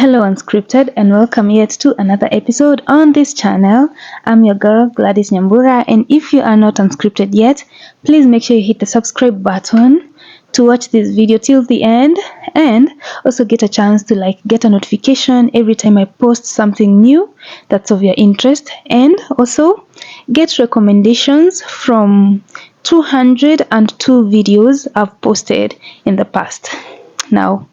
Hello Unscripted, and welcome yet to another episode on this channel. I'm your girl Gladys Nyambura, and if you are not unscripted yet, please make sure you hit the subscribe button to watch this video till the end, and also get a chance to get a notification every time I post something new that's of your interest, and also get recommendations from 202 videos I've posted in the past. Now,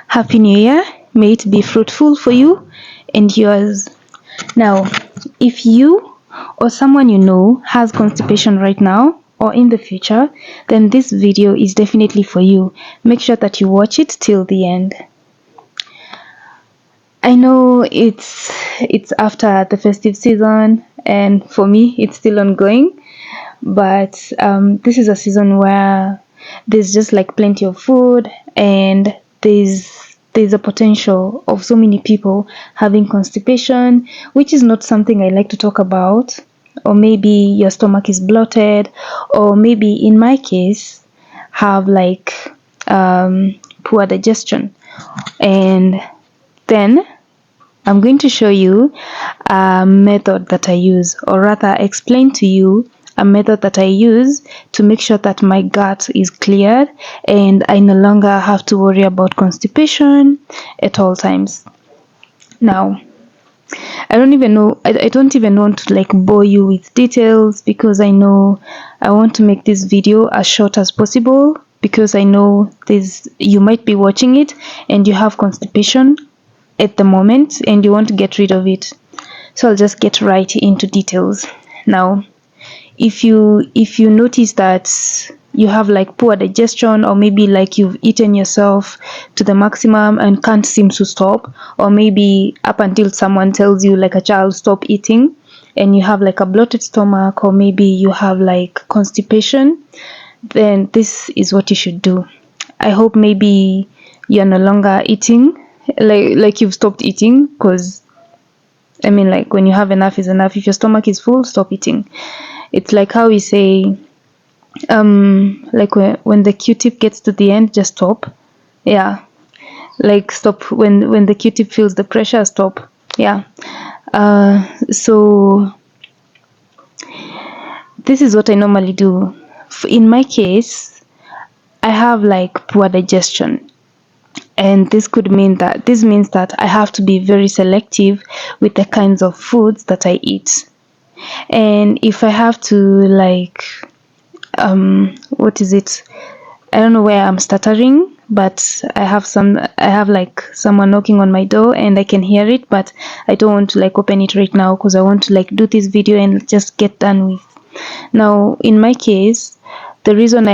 Happy New Year. May it be fruitful for you and yours. Now, if you or someone you know has constipation right now or in the future, then this video is definitely for you. Make sure that you watch it till the end. I know it's after the festive season, and for me it's still ongoing, but this is a season where there's just plenty of food, and there's a potential of so many people having constipation, which is not something I like to talk about. Or maybe your stomach is bloated, or maybe in my case have poor digestion. And then I'm going to show you a method that I use, or rather explain to you a method that I use to make sure that my gut is cleared and I no longer have to worry about constipation at all times. Now, I don't even want to bore you with details, because I know I want to make this video as short as possible, because I know you might be watching it and you have constipation at the moment and you want to get rid of it. So I'll just get right into details. Now, if you notice that you have poor digestion, or maybe you've eaten yourself to the maximum and can't seem to stop, or maybe up until someone tells you, like a child, stop eating, and you have a bloated stomach, or maybe you have constipation, then this is what you should do. I hope maybe you're no longer eating, like you've stopped eating, because I mean, when you have enough is enough. If your stomach is full, stop eating. It's like how we say, when the Q-tip gets to the end, just stop. Yeah, stop when the Q-tip feels the pressure, stop. Yeah. So this is what I normally do. In my case, I have poor digestion, and this means that I have to be very selective with the kinds of foods that I eat. And if I have to what is it? I don't know where I'm stuttering, but I have someone knocking on my door and I can hear it, but I don't want to open it right now, because I want to do this video and just get done with. Now, in my case, the reason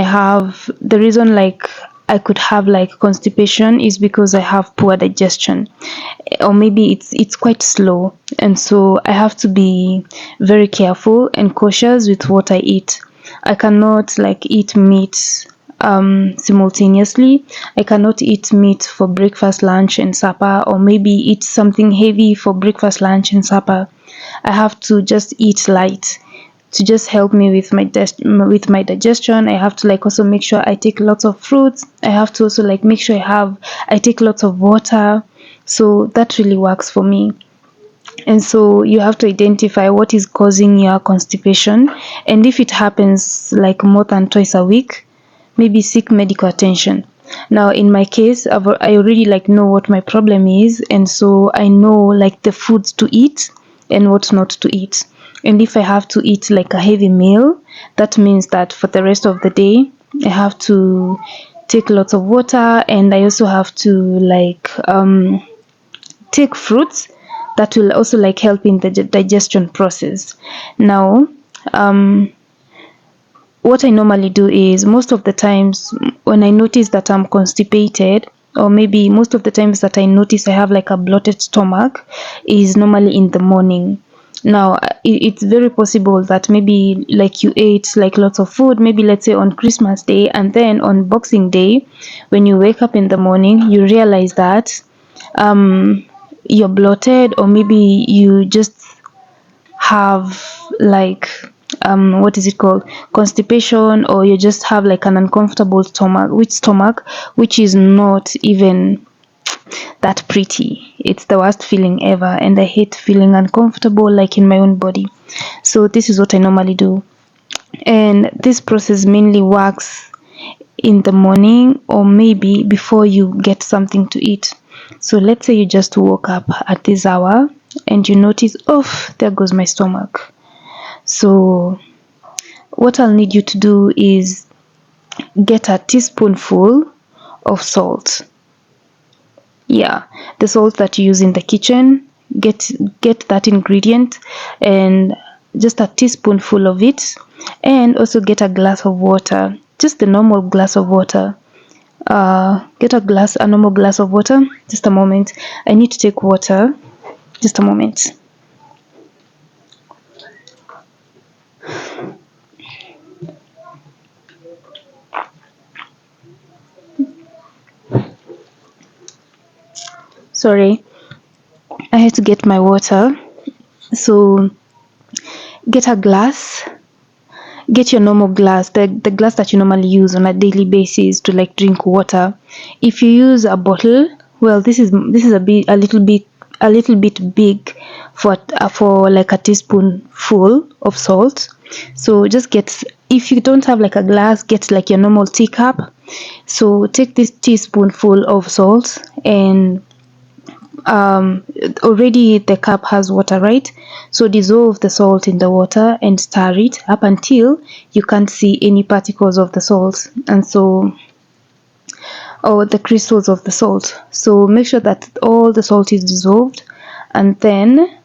I could have constipation is because I have poor digestion, or maybe it's quite slow, and so I have to be very careful and cautious with what I eat. I cannot eat meat simultaneously. I cannot eat meat for breakfast, lunch, and supper, or maybe eat something heavy for breakfast, lunch, and supper. I have to just eat light to just help me with my digestion. I have to also make sure I take lots of fruits. I have to also make sure I take lots of water. So that really works for me. And so you have to identify what is causing your constipation, and if it happens more than twice a week, maybe seek medical attention. Now, in my case, I already know what my problem is, and so I know the foods to eat and what not to eat. And if I have to eat a heavy meal, that means that for the rest of the day I have to take lots of water, and I also have to take fruits that will also help in the digestion process. Now, what I normally do is, most of the times when I notice that I'm constipated, or maybe most of the times that I notice I have a bloated stomach, is normally in the morning. Now, it's very possible that maybe you ate lots of food, maybe let's say on Christmas Day, and then on Boxing Day, when you wake up in the morning, you realize that you're bloated, or maybe you just have what is it called, constipation, or you just have an uncomfortable stomach, which is not even that pretty. It's the worst feeling ever, and I hate feeling uncomfortable like in my own body. So this is what I normally do. And this process mainly works in the morning or maybe before you get something to eat. So let's say you just woke up at this hour and you notice, oh, there goes my stomach. So what I'll need you to do is get a teaspoonful of salt. Yeah, the salt that you use in the kitchen. Get that ingredient and just a teaspoonful of it, and also get a glass of water, just the normal glass of water. Get a normal glass of water. Just a moment, I need to take water. Just a moment. Sorry, I had to get my water. So get a glass, get your normal glass, the glass that you normally use on a daily basis to like drink water. If you use a bottle, well, this is a little bit big for like a teaspoonful of salt. So just get, if you don't have like a glass, get like your normal teacup. So take this teaspoonful of salt, and already the cup has water, right? So dissolve the salt in the water and stir it up until you can't see any particles of the salt, and so, or the crystals of the salt. So make sure that all the salt is dissolved, and then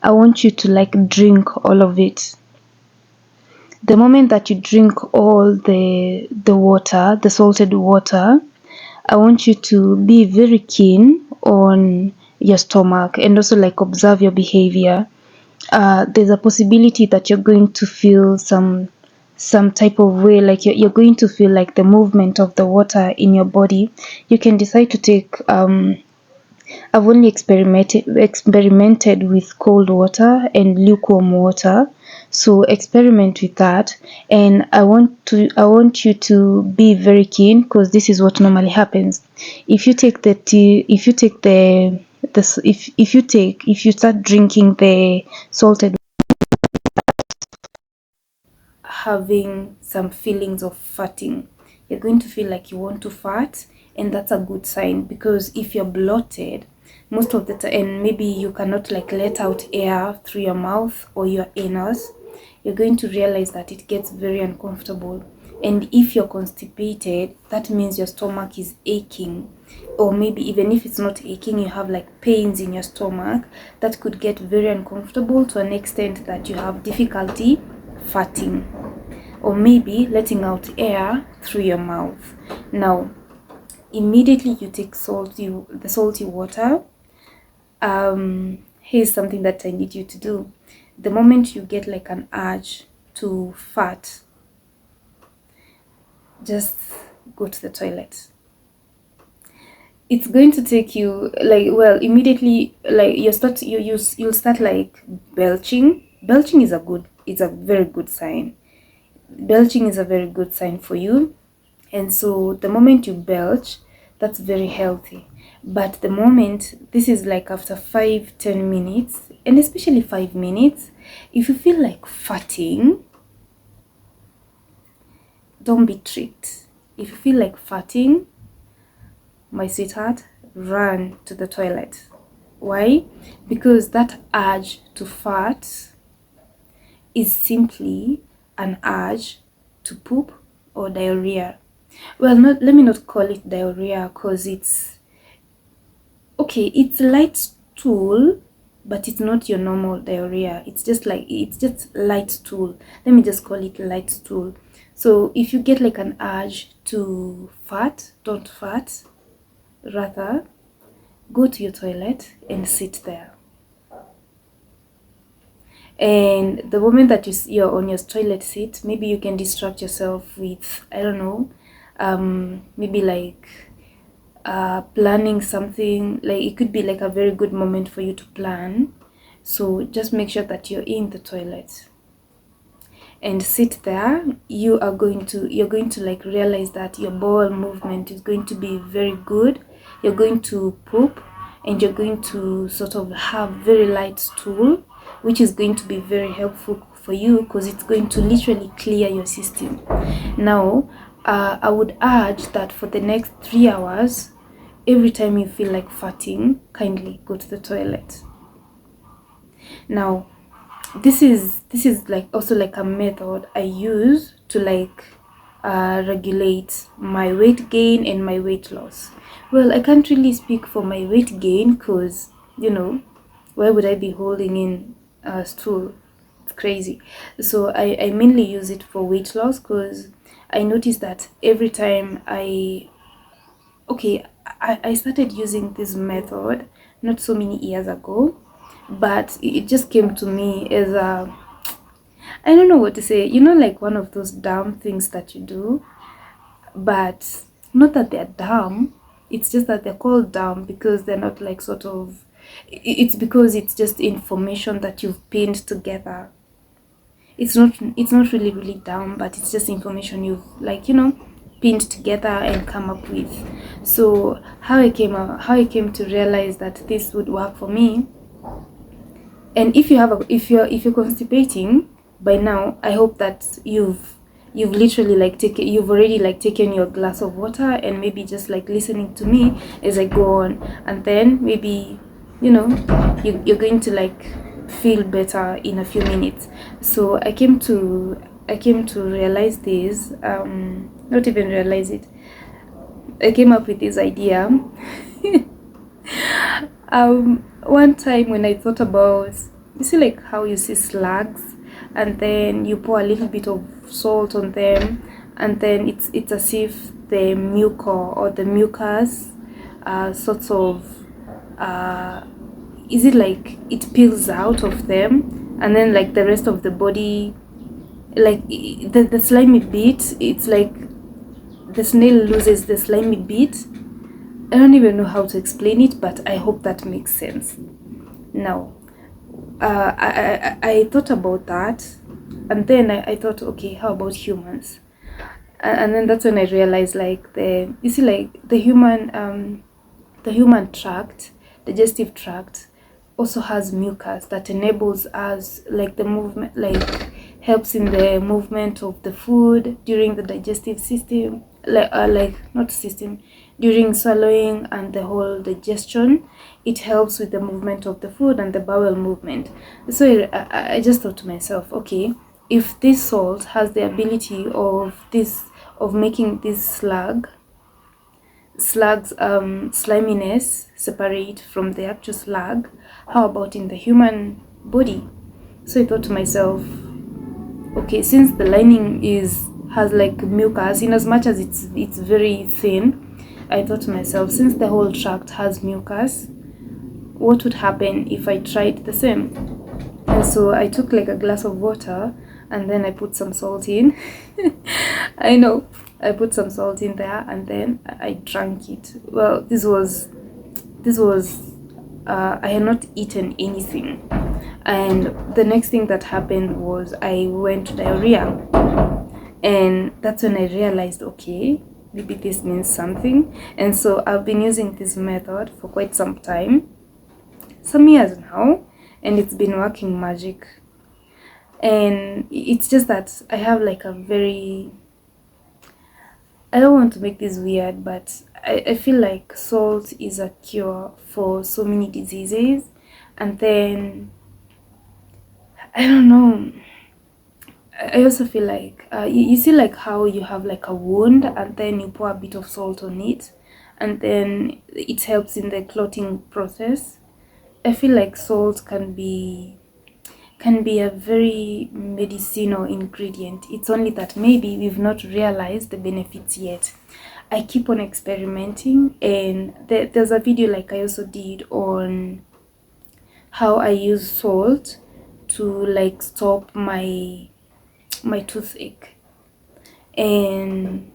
I want you to like drink all of it. The moment that you drink all the water, the salted water, I want you to be very keen on your stomach and also like observe your behavior. There's a possibility that you're going to feel some type of way, like you're going to feel like the movement of the water in your body. You can decide to take I've only experimented with cold water and lukewarm water. So experiment with that, and I want you to be very keen, because this is what normally happens. If you take the tea, if you take the if you start drinking the salted, having some feelings of farting, you're going to feel like you want to fart, and that's a good sign, because if you're bloated most of the time and maybe you cannot like let out air through your mouth or your anus, you're going to realize that it gets very uncomfortable. And if you're constipated, that means your stomach is aching, or maybe even if it's not aching, you have like pains in your stomach that could get very uncomfortable to an extent that you have difficulty farting, or maybe letting out air through your mouth. Now, immediately you take the salty water. Here's something that I need you to do. The moment you get like an urge to fart, just go to the toilet. It's going to take you like, well, immediately, like you'll start like belching. Belching is a very good sign. Belching is a very good sign for you. And so the moment you belch, that's very healthy. But the moment, this is like after 5-10 minutes, and especially 5 minutes, if you feel like farting, don't be tricked. If you feel like farting, my sweetheart, run to the toilet. Why? Because that urge to fart is simply an urge to poop or diarrhea. Well, let me not call it diarrhea, because it's okay, it's light stool, but it's not your normal diarrhea. It's just light stool. Let me just call it light stool. So if you get like an urge to fart, don't fart. Rather, go to your toilet and sit there. And the moment that you're on your toilet seat, maybe you can distract yourself with, I don't know, maybe like planning something. Like it could be like a very good moment for you to plan. So just make sure that you're in the toilet and sit there. You're going to like realize that your bowel movement is going to be very good. you're going to poop and you're going to sort of have very light stool, which is going to be very helpful for you because it's going to literally clear your system. Now, I would urge that for the next 3 hours, every time you feel like farting, kindly go to the toilet. Now, this is like also like a method I use to like regulate my weight gain and my weight loss. Well, I can't really speak for my weight gain because, you know, why would I be holding in a stool? It's crazy. So I mainly use it for weight loss because I noticed that every time I started using this method not so many years ago, but it just came to me as a, I don't know what to say, you know, like one of those dumb things that you do, but not that they're dumb, it's just that they're called dumb because they're not like sort of, it's because it's just information that you've pinned together. It's not really dumb, but it's just information you've, like, you know, pinned together and come up with. So how I came to realize that this would work for me. And if you're constipating by now, I hope that you've literally like you've already like taken your glass of water and maybe just like listening to me as I go on, and then maybe, you know, you're going to like feel better in a few minutes. So I came to realize this, not even realize it, I came up with this idea. One time when I thought about, you see like how you see slugs and then you pour a little bit of salt on them, and then it's as if the mucor or the mucus sorts of is it like it peels out of them, and then like the rest of the body, like the slimy bit, it's like the snail loses the slimy bit. I don't even know how to explain it, but I hope that makes sense. Now, I thought about that, and then I thought, okay, how about humans? And then that's when I realized, like, you see, like the human tract, digestive tract, also has mucus that enables us, like the movement, like helps in the movement of the food during the digestive system, like not system, during swallowing and the whole digestion. It helps with the movement of the food and the bowel movement. So I just thought to myself, okay, if this salt has the ability of making this slug's sliminess separate from the actual slug, how about in the human body? So I thought to myself, okay, since the lining has like mucus, in as much as it's very thin, I thought to myself, since the whole tract has mucus, what would happen if I tried the same? And so I took like a glass of water and then I put some salt in. I know, I put some salt in there and then I drank it. Well, this was I had not eaten anything, and the next thing that happened was I went to diarrhea, and that's when I realized, okay, maybe this means something. And so I've been using this method for quite some time, some years now, and it's been working magic. And it's just that I have like a very, I don't want to make this weird, but I feel like salt is a cure for so many diseases. And then, I don't know, I also feel like, you see like how you have like a wound and then you pour a bit of salt on it, and then it helps in the clotting process. I feel like salt can be a very medicinal ingredient. It's only that maybe we've not realized the benefits yet. I keep on experimenting, and there's a video like I also did on how I use salt to like stop my toothache, and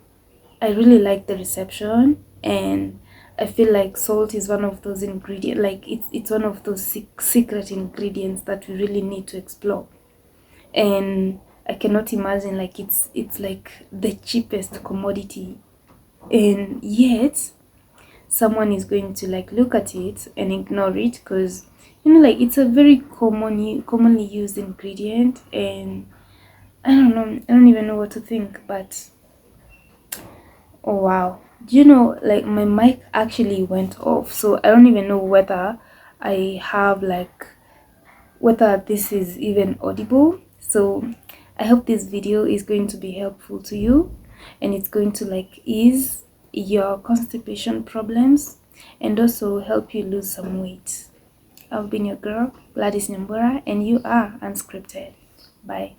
I really like the reception. And I feel like salt is one of those ingredients, like it's one of those secret ingredients that we really need to explore. And I cannot imagine like it's like the cheapest commodity, and yet someone is going to like look at it and ignore it, because you know, like it's a very commonly used ingredient, and I don't know, I don't even know what to think. But oh wow, do you know, like my mic actually went off, so I don't even know whether I have like whether this is even audible. So I hope this video is going to be helpful to you, and it's going to like ease your constipation problems and also help you lose some weight. I've been your girl, Gladys Nyambura, and you are Unscripted. Bye.